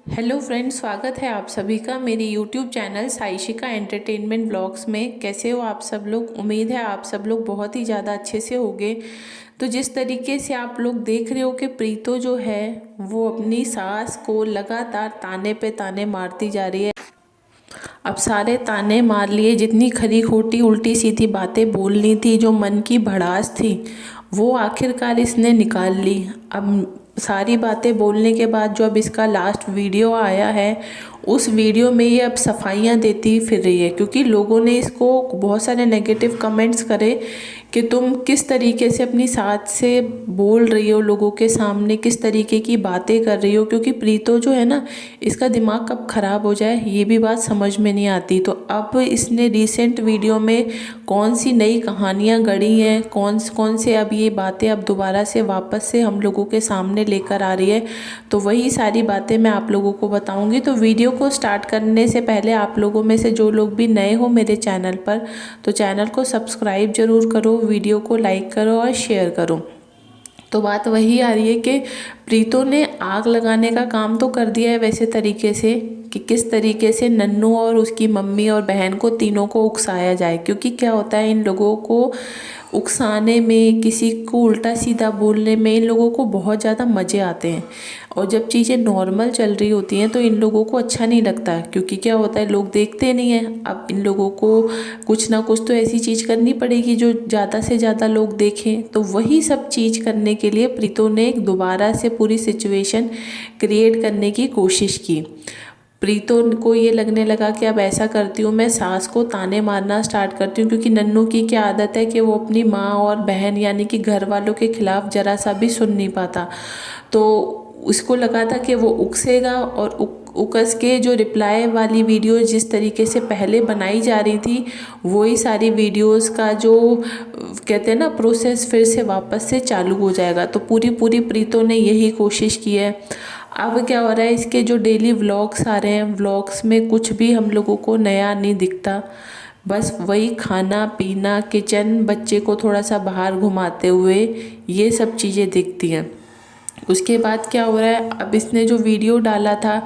Hello friends, स्वागत है आप सभी का मेरे यूट्यूब चैनल साइशिका एंटरटेनमेंट ब्लॉग्स में। कैसे हो आप सब लोग? उम्मीद है आप सब लोग बहुत ही ज़्यादा अच्छे से होंगे। तो जिस तरीके से आप लोग देख रहे हो कि प्रीतो जो है वो अपनी सास को लगातार ताने पे ताने मारती जा रही है। अब सारे ताने मार लिए, जितनी खरी खोटी उल्टी सीधी बातें बोलनी थी, जो मन की भड़ास थी, वो आखिरकार इसने निकाल ली। अब सारी बातें बोलने के बाद जो अब इसका लास्ट वीडियो आया है, उस वीडियो में ये अब सफाइयाँ देती फिर रही है, क्योंकि लोगों ने इसको बहुत सारे नेगेटिव कमेंट्स करे कि तुम किस तरीके से अपनी सास से बोल रही हो, लोगों के सामने किस तरीके की बातें कर रही हो। क्योंकि प्रीतो जो है ना, इसका दिमाग कब ख़राब हो जाए ये भी बात समझ में नहीं आती। तो अब इसने रिसेंट वीडियो में कौन सी नई कहानियाँ गढ़ी हैं, कौन से अब ये बातें अब दोबारा से वापस से हम लोगों के सामने लेकर आ रही है, तो वही सारी बातें मैं आप लोगों को बताऊंगी। तो वीडियो को स्टार्ट करने से पहले आप लोगों में से जो लोग भी नए हो मेरे चैनल पर, तो चैनल को सब्सक्राइब जरूर करो, वीडियो को लाइक करो और शेयर करो। तो बात वही आ रही है कि प्रीतो ने आग लगाने का काम तो कर दिया है वैसे तरीके से, कि किस तरीके से नन्नू और उसकी मम्मी और बहन को तीनों को उकसाया जाए। क्योंकि क्या होता है, इन लोगों को उकसाने में, किसी को उल्टा सीधा बोलने में इन लोगों को बहुत ज़्यादा मज़े आते हैं। और जब चीज़ें नॉर्मल चल रही होती हैं तो इन लोगों को अच्छा नहीं लगता, क्योंकि क्या होता है, लोग देखते नहीं हैं। अब इन लोगों को कुछ ना कुछ तो ऐसी चीज़ करनी पड़ेगी जो ज़्यादा से ज़्यादा लोग देखें। तो वही सब चीज़ करने के लिए प्रीतो ने एक दोबारा से पूरी सिचुएशन क्रिएट करने की कोशिश की। प्रीतो को ये लगने लगा कि अब ऐसा करती हूँ, मैं सास को ताने मारना स्टार्ट करती हूँ। क्योंकि नन्नू की क्या आदत है कि वो अपनी माँ और बहन यानी कि घर वालों के खिलाफ जरा सा भी सुन नहीं पाता। तो उसको लगा था कि वो उकसेगा, और उकस के जो रिप्लाई वाली वीडियो जिस तरीके से पहले बनाई जा रही थी, वही सारी वीडियोस का जो कहते हैं ना प्रोसेस फिर से वापस से चालू हो जाएगा। तो पूरी पूरी प्रीतो ने यही कोशिश की है। अब क्या हो रहा है, इसके जो डेली व्लॉग्स आ रहे हैं, व्लॉग्स में कुछ भी हम लोगों को नया नहीं दिखता। बस वही खाना पीना, किचन, बच्चे को थोड़ा सा बाहर घुमाते हुए, ये सब चीज़ें दिखती हैं। उसके बाद क्या हो रहा है, अब इसने जो वीडियो डाला था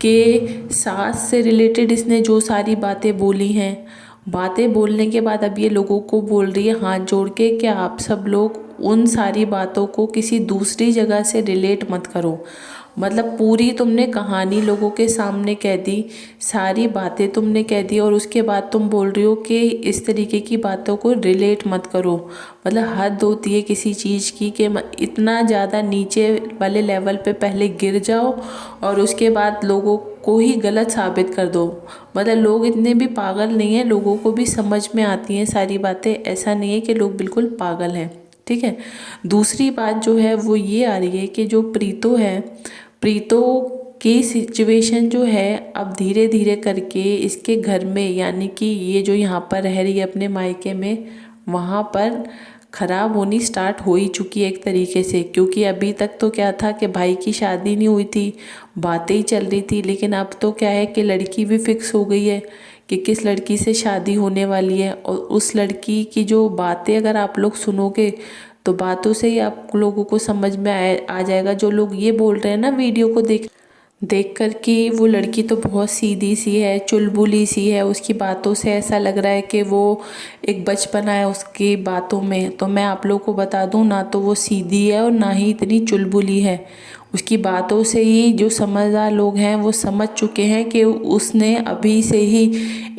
कि सास से रिलेटेड इसने जो सारी बातें बोली हैं, बातें बोलने के बाद अब ये लोगों को बोल रही है हाथ जोड़ के कि आप सब लोग उन सारी बातों को किसी दूसरी जगह से रिलेट मत करो। मतलब पूरी तुमने कहानी लोगों के सामने कह दी, सारी बातें तुमने कह दी, और उसके बाद तुम बोल रही हो कि इस तरीके की बातों को रिलेट मत करो। मतलब हद होती है किसी चीज़ की कि इतना ज़्यादा नीचे वाले लेवल पे पहले गिर जाओ और उसके बाद लोगों को ही गलत साबित कर दो। मतलब लोग इतने भी पागल नहीं हैं, लोगों को भी समझ में आती हैं सारी बातें। ऐसा नहीं है कि लोग बिल्कुल पागल हैं, ठीक है। दूसरी बात जो है वो ये आ रही है कि जो प्रीतो है, प्रीतो की सिचुएशन जो है अब धीरे धीरे करके इसके घर में, यानी कि ये जो यहाँ पर रह रही है अपने मायके में, वहाँ पर ख़राब होनी स्टार्ट हो ही चुकी है एक तरीके से। क्योंकि अभी तक तो क्या था कि भाई की शादी नहीं हुई थी, बातें ही चल रही थी। लेकिन अब तो क्या है कि लड़की भी फिक्स हो गई है कि किस लड़की से शादी होने वाली है। और उस लड़की की जो बातें अगर आप लोग सुनोगे तो बातों से ही आप लोगों को समझ में आ जाएगा। जो लोग ये बोल रहे हैं ना वीडियो को देख कर कि वो लड़की तो बहुत सीधी सी है, चुलबुली सी है, उसकी बातों से ऐसा लग रहा है कि वो एक बचपना है उसकी बातों में। तो मैं आप लोगों को बता दूं, ना तो वो सीधी है और ना ही इतनी चुलबुली है। उसकी बातों से ही जो समझदार लोग हैं वो समझ चुके हैं कि उसने अभी से ही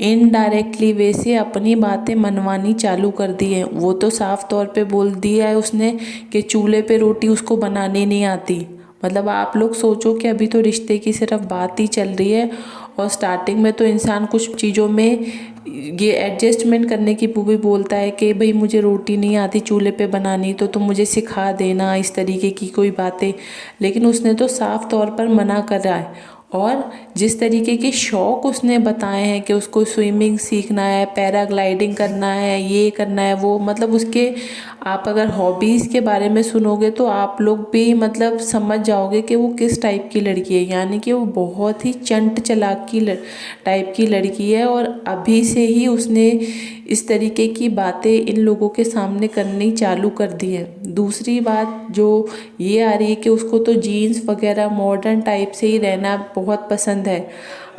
इनडायरेक्टली वे से अपनी बातें मनवानी चालू कर दी है। वो तो साफ तौर पे बोल दिया है उसने कि चूल्हे पे रोटी उसको बनाने नहीं आती। मतलब आप लोग सोचो कि अभी तो रिश्ते की सिर्फ बात ही चल रही है, और स्टार्टिंग में तो इंसान कुछ चीज़ों में ये एडजस्टमेंट करने की भी बोलता है कि भाई मुझे रोटी नहीं आती चूल्हे पे बनानी, तो तुम मुझे सिखा देना, इस तरीके की कोई बातें। लेकिन उसने तो साफ तौर पर मना कर रहा है। और जिस तरीके के शौक़ उसने बताए हैं कि उसको स्विमिंग सीखना है, पैराग्लाइडिंग करना है, ये करना है वो, मतलब उसके आप अगर हॉबीज़ के बारे में सुनोगे तो आप लोग भी मतलब समझ जाओगे कि वो किस टाइप की लड़की है। यानी कि वो बहुत ही चंट चालाक की टाइप की लड़की है, और अभी से ही उसने इस तरीके की बातें इन लोगों के सामने करनी चालू कर दी है। दूसरी बात जो ये आ रही है कि उसको तो जीन्स वगैरह मॉडर्न टाइप से ही रहना बहुत पसंद है।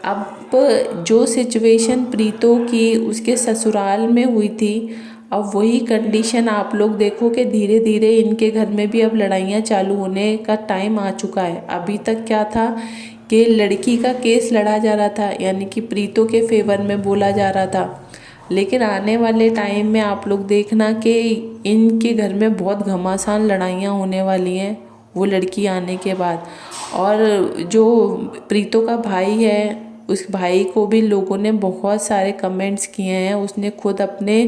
अब जो सिचुएशन प्रीतो की उसके ससुराल में हुई थी, अब वही कंडीशन आप लोग देखो कि धीरे धीरे इनके घर में भी अब लड़ाइयाँ चालू होने का टाइम आ चुका है। अभी तक क्या था कि लड़की का केस लड़ा जा रहा था, यानी कि प्रीतो के फेवर में बोला जा रहा था, लेकिन आने वाले टाइम में आप लोग देखना कि इनके घर में बहुत घमासान लड़ाइयाँ होने वाली हैं वो लड़की आने के बाद। और जो प्रीतो का भाई है, उस भाई को भी लोगों ने बहुत सारे कमेंट्स किए हैं। उसने खुद अपने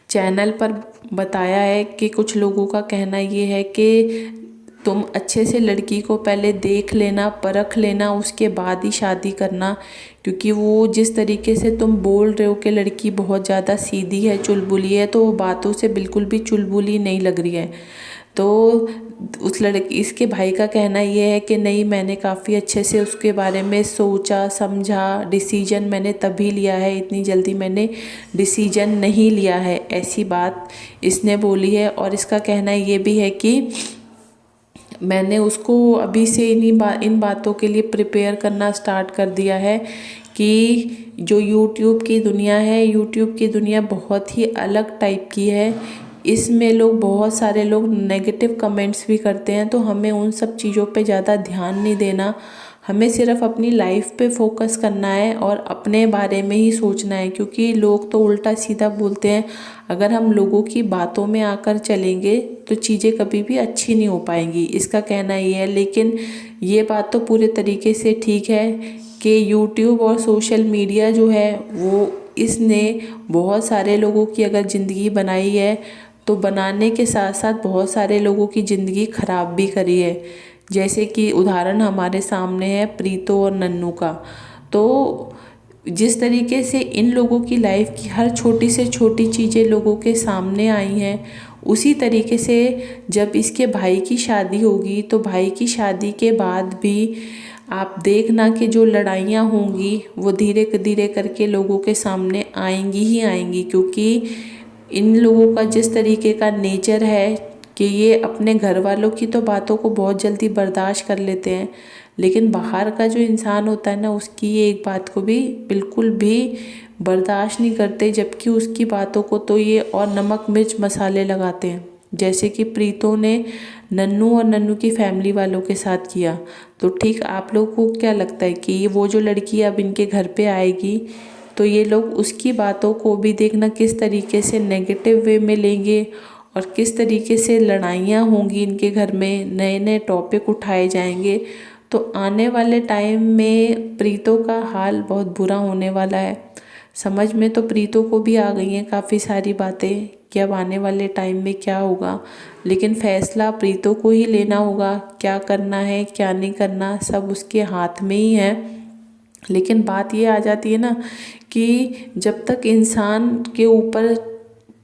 चैनल पर बताया है कि कुछ लोगों का कहना ये है कि तुम अच्छे से लड़की को पहले देख लेना, परख लेना, उसके बाद ही शादी करना, क्योंकि वो जिस तरीके से तुम बोल रहे हो कि लड़की बहुत ज़्यादा सीधी है, चुलबुली है, तो वो बातों से बिल्कुल भी चुलबुली नहीं लग रही है। तो उस लड़की इसके भाई का कहना ये है कि नहीं, मैंने काफ़ी अच्छे से उसके बारे में सोचा समझा, डिसीजन मैंने तभी लिया है, इतनी जल्दी मैंने डिसीजन नहीं लिया है, ऐसी बात इसने बोली है। और इसका कहना ये भी है कि मैंने उसको अभी से इन बातों के लिए प्रिपेयर करना स्टार्ट कर दिया है कि जो यूट्यूब की दुनिया है, यूट्यूब की दुनिया बहुत ही अलग टाइप की है। इसमें बहुत सारे लोग नेगेटिव कमेंट्स भी करते हैं, तो हमें उन सब चीज़ों पे ज़्यादा ध्यान नहीं देना, हमें सिर्फ अपनी लाइफ पे फोकस करना है और अपने बारे में ही सोचना है, क्योंकि लोग तो उल्टा सीधा बोलते हैं। अगर हम लोगों की बातों में आकर चलेंगे तो चीज़ें कभी भी अच्छी नहीं हो पाएंगी, इसका कहना ये है। लेकिन ये बात तो पूरे तरीके से ठीक है कि यूट्यूब और सोशल मीडिया जो है वो इसने बहुत सारे लोगों की अगर ज़िंदगी बनाई है, तो बनाने के साथ साथ बहुत सारे लोगों की ज़िंदगी ख़राब भी करी है। जैसे कि उदाहरण हमारे सामने है प्रीतो और नन्नू का। तो जिस तरीके से इन लोगों की लाइफ की हर छोटी से छोटी चीज़ें लोगों के सामने आई हैं, उसी तरीके से जब इसके भाई की शादी होगी तो भाई की शादी के बाद भी आप देखना कि जो लड़ाइयाँ होंगी वो धीरे धीरे करके लोगों के सामने आएंगी ही आएंगी, क्योंकि इन लोगों का जिस तरीके का नेचर है कि ये अपने घर वालों की तो बातों को बहुत जल्दी बर्दाश्त कर लेते हैं, लेकिन बाहर का जो इंसान होता है ना, उसकी ये एक बात को भी बिल्कुल भी बर्दाश्त नहीं करते, जबकि उसकी बातों को तो ये और नमक मिर्च मसाले लगाते हैं। जैसे कि प्रीतो ने नन्नू और नन्नू की फैमिली वालों के साथ किया। तो ठीक आप लोगों को क्या लगता है कि वो जो लड़की अब इनके घर पे आएगी तो ये लोग उसकी बातों को भी देखना किस तरीके से नेगेटिव वे में लेंगे और किस तरीके से लड़ाइयाँ होंगी इनके घर में, नए नए टॉपिक उठाए जाएंगे। तो आने वाले टाइम में प्रीतो का हाल बहुत बुरा होने वाला है। समझ में तो प्रीतो को भी आ गई हैं काफ़ी सारी बातें कि अब आने वाले टाइम में क्या होगा, लेकिन फैसला प्रीतो को ही लेना होगा, क्या करना है क्या नहीं करना सब उसके हाथ में ही है। लेकिन बात ये आ जाती है ना कि जब तक इंसान के ऊपर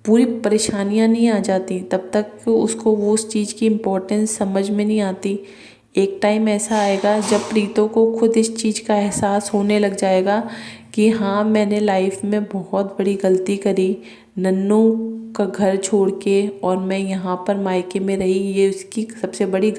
पूरी परेशानियां नहीं आ जाती तब तक उसको वो उस चीज़ की इम्पोर्टेंस समझ में नहीं आती। एक टाइम ऐसा आएगा जब प्रीतो को खुद इस चीज़ का एहसास होने लग जाएगा कि हाँ, मैंने लाइफ में बहुत बड़ी गलती करी, नन्नू का घर छोड़ के और मैं यहाँ पर मायके में रही, ये उसकी सबसे बड़ी